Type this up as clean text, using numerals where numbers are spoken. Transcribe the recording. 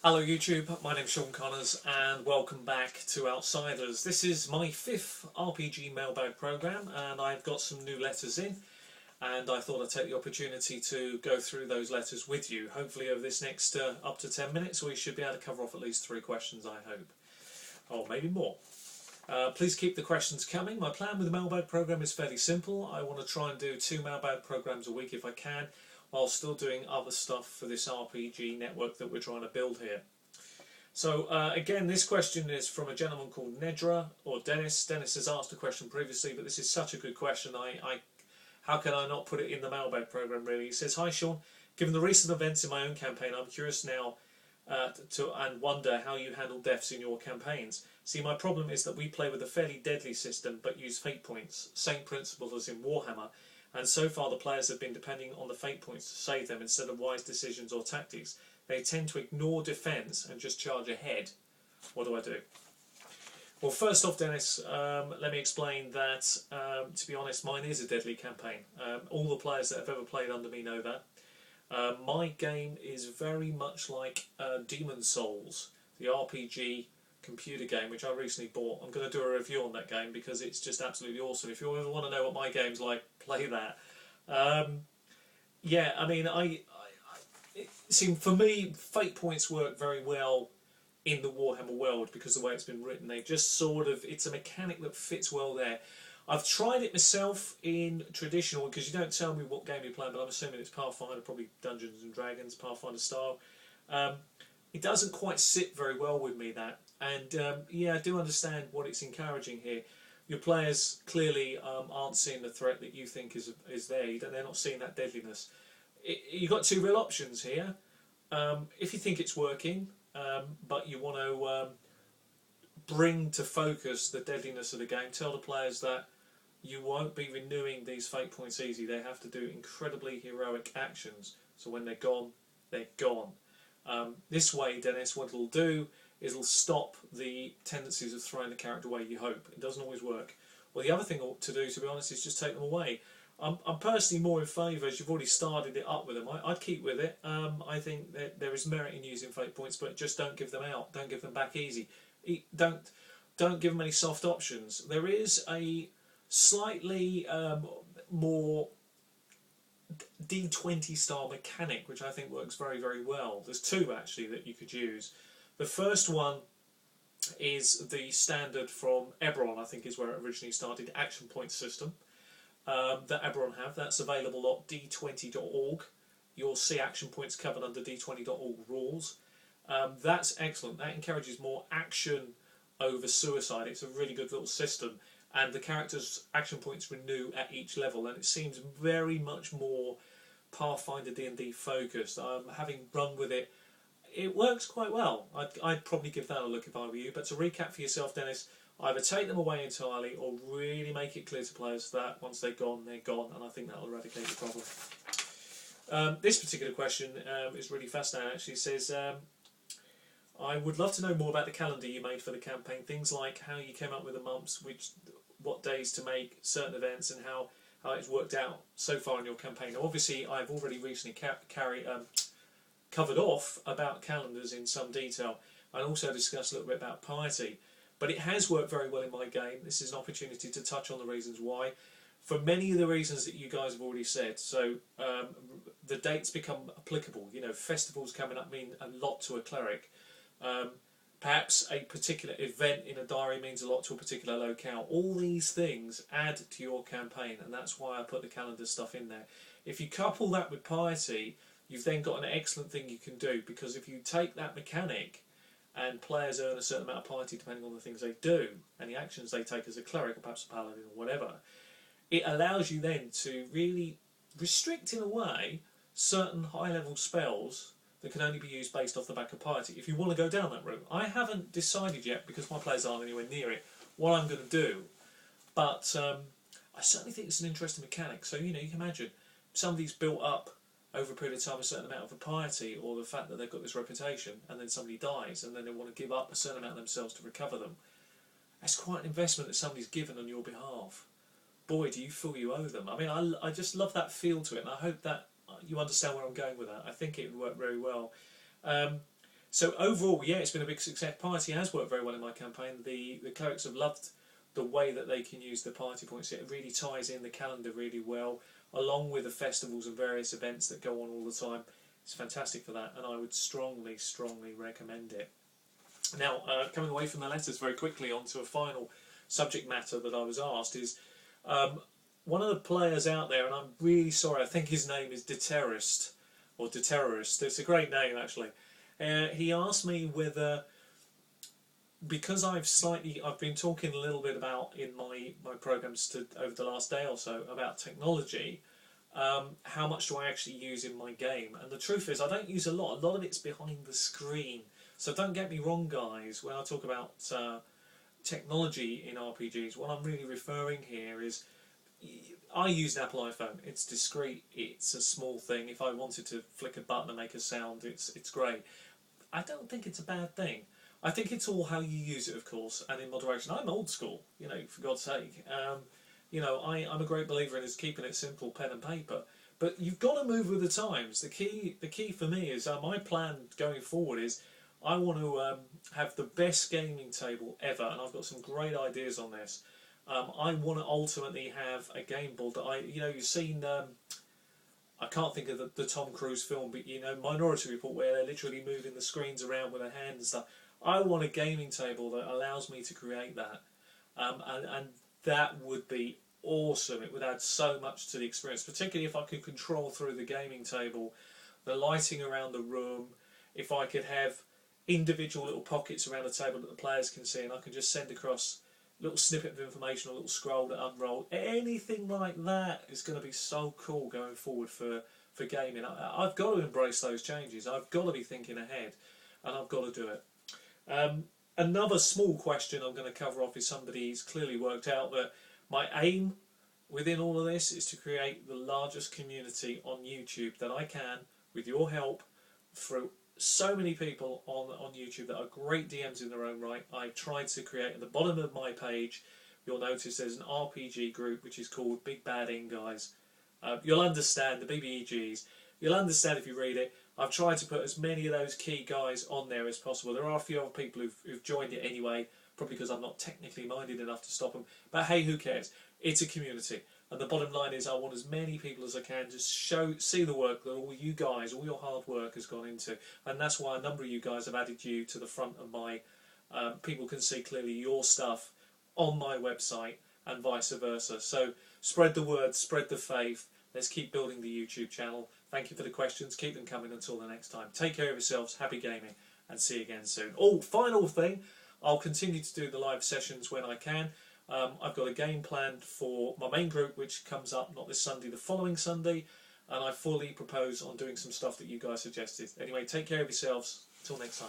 Hello YouTube, my name's Sean Connors and welcome back to Outsiders. This is my 5th RPG mailbag programme and I've got some new letters in and I thought I'd take the opportunity to go through those letters with you. Hopefully over this next up to 10 minutes we should be able to cover off at least 3 questions, I hope. Or maybe more. Please keep the questions coming. My plan with the mailbag programme is fairly simple. I want to try and do 2 mailbag programmes a week if I can, while still doing other stuff for this RPG network that we're trying to build here. So again, this question is from a gentleman called Nedra, or Dennis. Dennis has asked a question previously, but this is such a good question, how can I not put it in the mailbag programme really? He says, "Hi Sean, given the recent events in my own campaign, I'm curious now and wonder how you handle deaths in your campaigns. See, my problem is that we play with a fairly deadly system but use fate points, same principle as in Warhammer, and so far the players have been depending on the fate points to save them instead of wise decisions or tactics. They tend to ignore defence and just charge ahead. What do I do?" Well, first off, Dennis, let me explain that, to be honest, mine is a deadly campaign. All the players that have ever played under me know that. My game is very much like Demon's Souls, the RPG computer game, which I recently bought. I'm going to do a review on that game because it's just absolutely awesome. If you ever want to know what my game's like, play that. Yeah, I mean, see, for me, fate points work very well in the Warhammer world because of the way it's been written. They just sort of, it's a mechanic that fits well there. I've tried it myself in traditional, because you don't tell me what game you're playing, but I'm assuming it's Pathfinder, probably Dungeons and Dragons, Pathfinder style. It doesn't quite sit very well with me, that. And yeah, I do understand what it's encouraging here. Your players clearly aren't seeing the threat that you think is there. They're not seeing that deadliness. You've got 2 real options here. If you think it's working, but you want to bring to focus the deadliness of the game, tell the players that you won't be renewing these fate points easy. They have to do incredibly heroic actions. So when they're gone, they're gone. This way, Dennis, what it'll do is it'll stop the tendencies of throwing the character away, you hope. It doesn't always work. Well, the other thing to do, to be honest, is just take them away. I'm personally more in favour, as you've already started it up with them, I'd keep with it. I think that there is merit in using fate points, but just don't give them out. Don't give them back easy. Don't give them any soft options. There is a slightly more D20 style mechanic which I think works very, very well. There's 2 actually that you could use. The first one is the standard from Eberron, I think is where it originally started, action point system that Eberron have. That's available at d20.org. You'll see action points covered under d20.org rules. That's excellent. That encourages more action over suicide. It's a really good little system, and the characters' action points renew at each level, and it seems very much more Pathfinder D&D focused. Having run with it, it works quite well. I'd probably give that a look if I were you. But to recap for yourself, Dennis, either take them away entirely or really make it clear to players that once they're gone, and I think that'll eradicate the problem. This particular question is really fascinating. Actually, it says, "I would love to know more about the calendar you made for the campaign. Things like how you came up with the months, what days to make certain events, and how it's worked out so far in your campaign." Now, obviously, I've already recently covered off about calendars in some detail, and also discussed a little bit about piety. But it has worked very well in my game. This is an opportunity to touch on the reasons why, for many of the reasons that you guys have already said. So the dates become applicable. You know, festivals coming up mean a lot to a cleric. Perhaps a particular event in a diary means a lot to a particular locale. All these things add to your campaign, and that's why I put the calendar stuff in there. If you couple that with piety, you've then got an excellent thing you can do, because if you take that mechanic and players earn a certain amount of piety depending on the things they do and the actions they take as a cleric or perhaps a paladin or whatever, it allows you then to really restrict, in a way, certain high-level spells that can only be used based off the back of piety, if you want to go down that route. I haven't decided yet, because my players aren't anywhere near it, what I'm going to do, but I certainly think it's an interesting mechanic. So, you know, you can imagine somebody's built up over a period of time a certain amount of piety, or the fact that they've got this reputation, and then somebody dies and then they want to give up a certain amount of themselves to recover them. That's quite an investment that somebody's given on your behalf. Boy, do you feel you owe them. I mean, I just love that feel to it, and I hope that you understand where I'm going with that. I think it would work very well. So overall, yeah, it's been a big success. Piety has worked very well in my campaign. The clerics have loved the way that they can use the piety points. It really ties in the calendar really well, along with the festivals and various events that go on all the time. It's fantastic for that, and I would strongly, strongly recommend it. Now, coming away from the letters very quickly onto a final subject matter that I was asked is one of the players out there, and I'm really sorry, I think his name is Deterrorist, or Deterrorist. It's a great name actually. He asked me whether, because I've been talking a little bit about in my programs over the last day or so about technology. How much do I actually use in my game? And the truth is, I don't use a lot. A lot of it's behind the screen. So don't get me wrong, guys. When I talk about technology in RPGs, what I'm really referring here is I use an Apple iPhone. It's discreet. It's a small thing. If I wanted to flick a button and make a sound, it's great. I don't think it's a bad thing. I think it's all how you use it, of course, and in moderation. I'm old school, for God's sake. I'm a great believer in keeping it simple, pen and paper. But you've got to move with the times. The key for me is my plan going forward is I want to have the best gaming table ever, and I've got some great ideas on this. I want to ultimately have a game board that you've seen. I can't think of the Tom Cruise film, but Minority Report, where they're literally moving the screens around with their hand and stuff. I want a gaming table that allows me to create that, and that would be awesome. It would add so much to the experience, particularly if I could control through the gaming table, the lighting around the room, if I could have individual little pockets around the table that the players can see, and I can just send across a little snippet of information, a little scroll that unroll. Anything like that is going to be so cool going forward for gaming. I've got to embrace those changes. I've got to be thinking ahead, and I've got to do it. Another small question I'm going to cover off is somebody's clearly worked out that my aim within all of this is to create the largest community on YouTube that I can, with your help, through so many people on YouTube that are great DMs in their own right. I tried to create at the bottom of my page, you'll notice there's an RPG group which is called Big Bad Ing Guys. You'll understand the BBEGs. You'll understand if you read it. I've tried to put as many of those key guys on there as possible. There are a few other people who've joined it anyway, probably because I'm not technically minded enough to stop them. But hey, who cares? It's a community. And the bottom line is I want as many people as I can to see the work that all you guys, all your hard work has gone into. And that's why a number of you guys have added you to the front of my... people can see clearly your stuff on my website and vice versa. So spread the word, spread the faith. Let's keep building the YouTube channel. Thank you for the questions. Keep them coming until the next time. Take care of yourselves. Happy gaming. And see you again soon. Oh, final thing. I'll continue to do the live sessions when I can. I've got a game planned for my main group, which comes up not this Sunday, the following Sunday. And I fully propose on doing some stuff that you guys suggested. Anyway, take care of yourselves. Until next time.